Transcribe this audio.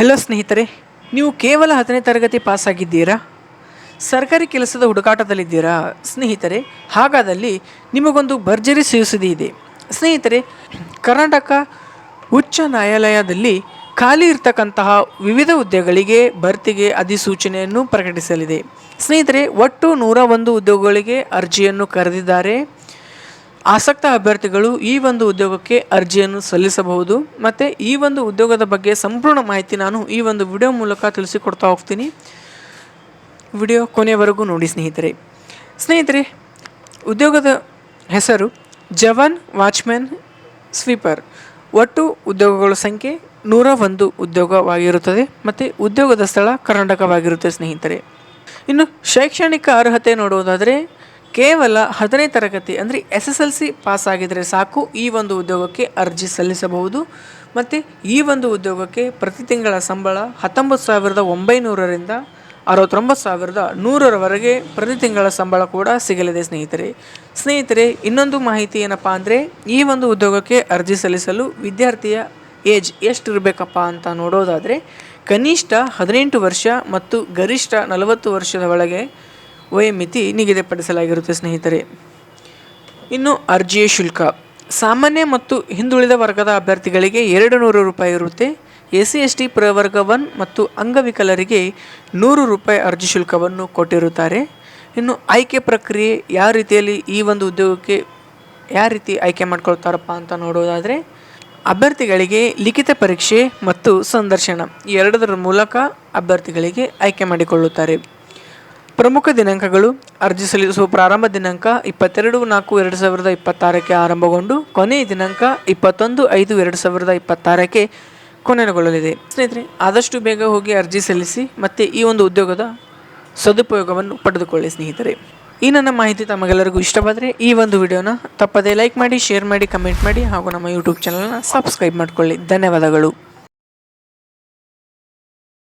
Hello ಸ್ನೇಹಿತರೆ, ನೀವು ಕೇವಲ 10ನೇ ತರಗತಿ ಪಾಸಾಗಿದ್ದೀರಾ? ಸರ್ಕಾರಿ ಕೆಲಸದ ಹುಡುಕಾಟದಲ್ಲಿದ್ದೀರಾ? ಸ್ನೇಹಿತರೆ, ಹಾಗಾದಲ್ಲಿ ನಿಮಗೊಂದು ಭರ್ಜರಿ ಸುದ್ದಿ ಇದೆ. ಸ್ನೇಹಿತರೆ, ಕರ್ನಾಟಕ ಉಚ್ಚ ನ್ಯಾಯಾಲಯದಲ್ಲಿ ಖಾಲಿ ಇರತಕ್ಕಂತಹ ವಿವಿಧ ಹುದ್ದೆಗಳಿಗೆ ಭರ್ತಿಗೆ ಅಧಿಸೂಚನೆಯನ್ನು ಪ್ರಕಟಿಸಲಿದೆ. ಸ್ನೇಹಿತರೆ, ಒಟ್ಟು 101 ಉದ್ಯೋಗಗಳಿಗೆ ಅರ್ಜಿಯನ್ನು ಕರೆದಿದ್ದಾರೆ. ಆಸಕ್ತ ಅಭ್ಯರ್ಥಿಗಳು ಈ ಒಂದು ಉದ್ಯೋಗಕ್ಕೆ ಅರ್ಜಿಯನ್ನು ಸಲ್ಲಿಸಬಹುದು. ಮತ್ತು ಈ ಒಂದು ಉದ್ಯೋಗದ ಬಗ್ಗೆ ಸಂಪೂರ್ಣ ಮಾಹಿತಿ ನಾನು ಈ ಒಂದು ವಿಡಿಯೋ ಮೂಲಕ ತಿಳಿಸಿಕೊಡ್ತಾ ಹೋಗ್ತೀನಿ. ವಿಡಿಯೋ ಕೊನೆಯವರೆಗೂ ನೋಡಿ ಸ್ನೇಹಿತರೆ. ಉದ್ಯೋಗದ ಹೆಸರು ಜವಾನ್, ವಾಚ್ಮ್ಯಾನ್, ಸ್ವೀಪರ್. ಒಟ್ಟು ಉದ್ಯೋಗಗಳ ಸಂಖ್ಯೆ 101 ಉದ್ಯೋಗವಾಗಿರುತ್ತದೆ ಮತ್ತು ಉದ್ಯೋಗದ ಸ್ಥಳ ಕರ್ನಾಟಕವಾಗಿರುತ್ತೆ ಸ್ನೇಹಿತರೆ. ಇನ್ನು ಶೈಕ್ಷಣಿಕ ಅರ್ಹತೆ ನೋಡುವುದಾದರೆ ಕೇವಲ 10ನೇ ತರಗತಿ ಅಂದರೆ SSLC ಪಾಸ್ ಆಗಿದರೆ ಸಾಕು ಈ ಒಂದು ಉದ್ಯೋಗಕ್ಕೆ ಅರ್ಜಿ ಸಲ್ಲಿಸಬಹುದು. ಮತ್ತು ಈ ಒಂದು ಉದ್ಯೋಗಕ್ಕೆ ಪ್ರತಿ ತಿಂಗಳ ಸಂಬಳ 19,900ರಿಂದ 69,100ರವರೆಗೆ ಪ್ರತಿ ತಿಂಗಳ ಸಂಬಳ ಕೂಡ ಸಿಗಲಿದೆ ಸ್ನೇಹಿತರೆ. ಇನ್ನೊಂದು ಮಾಹಿತಿ ಏನಪ್ಪ ಅಂದರೆ ಈ ಒಂದು ಉದ್ಯೋಗಕ್ಕೆ ಅರ್ಜಿ ಸಲ್ಲಿಸಲು ವಿದ್ಯಾರ್ಥಿಯ ಏಜ್ ಎಷ್ಟಿರಬೇಕಪ್ಪ ಅಂತ ನೋಡೋದಾದರೆ ಕನಿಷ್ಠ 18 ವರ್ಷ ಮತ್ತು ಗರಿಷ್ಠ 40 ವರ್ಷದ ಒಳಗೆ ವಯೋಮಿತಿ ನಿಗದಿಪಡಿಸಲಾಗಿರುತ್ತೆ ಸ್ನೇಹಿತರೆ. ಇನ್ನು ಅರ್ಜಿಯ ಶುಲ್ಕ ಸಾಮಾನ್ಯ ಮತ್ತು ಹಿಂದುಳಿದ ವರ್ಗದ ಅಭ್ಯರ್ಥಿಗಳಿಗೆ 200 ರೂಪಾಯಿ ಇರುತ್ತೆ. SC/ST ಪ್ರವರ್ಗ 1 ಮತ್ತು ಅಂಗವಿಕಲರಿಗೆ 100 ರೂಪಾಯಿ ಅರ್ಜಿ ಶುಲ್ಕವನ್ನು ಕೊಟ್ಟಿರುತ್ತಾರೆ. ಇನ್ನು ಆಯ್ಕೆ ಪ್ರಕ್ರಿಯೆ ಯಾವ ರೀತಿಯಲ್ಲಿ ಈ ಒಂದು ಉದ್ಯೋಗಕ್ಕೆ ಯಾವ ರೀತಿ ಆಯ್ಕೆ ಮಾಡ್ಕೊಳ್ತಾರಪ್ಪ ಅಂತ ನೋಡೋದಾದರೆ ಅಭ್ಯರ್ಥಿಗಳಿಗೆ ಲಿಖಿತ ಪರೀಕ್ಷೆ ಮತ್ತು ಸಂದರ್ಶನ ಈ ಎರಡರ ಮೂಲಕ ಅಭ್ಯರ್ಥಿಗಳಿಗೆ ಆಯ್ಕೆ ಮಾಡಿಕೊಳ್ಳುತ್ತಾರೆ. ಪ್ರಮುಖ ದಿನಾಂಕಗಳು: ಅರ್ಜಿ ಸಲ್ಲಿಸುವ ಪ್ರಾರಂಭ ದಿನಾಂಕ 22/4/2026ಕ್ಕೆ ಆರಂಭಗೊಂಡು ಕೊನೆಯ ದಿನಾಂಕ 21/5/2026ಕ್ಕೆ ಕೊನೆಗೊಳ್ಳಲಿದೆ. ಸ್ನೇಹಿತರೆ, ಆದಷ್ಟು ಬೇಗ ಹೋಗಿ ಅರ್ಜಿ ಸಲ್ಲಿಸಿ ಮತ್ತು ಈ ಒಂದು ಉದ್ಯೋಗದ ಸದುಪಯೋಗವನ್ನು ಪಡೆದುಕೊಳ್ಳಿ ಸ್ನೇಹಿತರೆ. ಈ ನನ್ನ ಮಾಹಿತಿ ತಮಗೆಲ್ಲರಿಗೂ ಇಷ್ಟವಾದರೆ ಈ ಒಂದು ವಿಡಿಯೋನ ತಪ್ಪದೇ ಲೈಕ್ ಮಾಡಿ, ಶೇರ್ ಮಾಡಿ, ಕಮೆಂಟ್ ಮಾಡಿ ಹಾಗೂ ನಮ್ಮ ಯೂಟ್ಯೂಬ್ ಚಾನಲ್ನ ಸಬ್ಸ್ಕ್ರೈಬ್ ಮಾಡಿಕೊಳ್ಳಿ. ಧನ್ಯವಾದಗಳು.